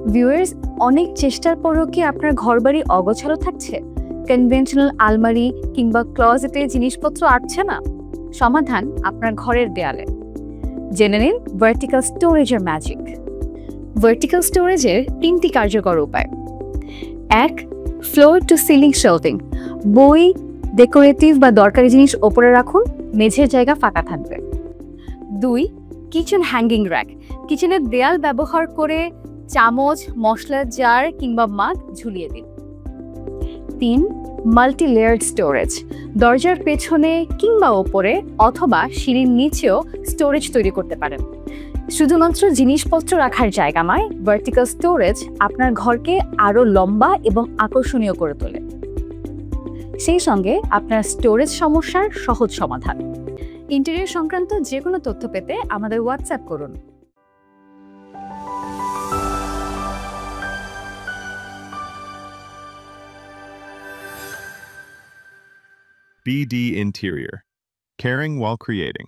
Viewers, অনেক চেষ্টার পরেও কি আপনার ঘরবাড়ি অগোছালো থাকছে? কনভেনশনাল আলমারি কিংবা ক্লজেটে জিনিসপত্র আটছে না? সমাধান আপনার ঘরের দেয়ালে। জেনে নিন ভার্টিক্যাল স্টোরেজের ম্যাজিক। ভার্টিক্যাল স্টোরেজের ৩টি কার্যকর উপায়। ১. Floor to ceiling shelving. বই, ডেকোরেটিভ বা দরকারি জিনিস ওপরে রাখুন, মেঝের জায়গা ফাঁকা থাকবে। ২. Kitchen hanging rack. কিচেনের দেয়াল ব্যবহার করে চামচ, মশলার জার কিংবা মাগ ঝুলিয়ে দিন। ৩. Multi layered storage. দরজার পেছনে কিংবা ওপরে অথবা সিঁড়ির নিচেও স্টোরেজ তৈরি করতে পারেন। শুধুমাত্র জিনিসপত্র রাখার জায়গা নয়, ভার্টিক্যাল স্টোরেজ আপনার ঘরকে আরও লম্বা এবং আকর্ষণীয় করে তোলে। সেই সঙ্গে আপনার স্টোরেজ সমস্যার সহজ সমাধান। ইন্টেরিয়র সংক্রান্ত যে কোনো তথ্য পেতে আমাদের হোয়াটসঅ্যাপ করুন। BD Interior. Caring while creating.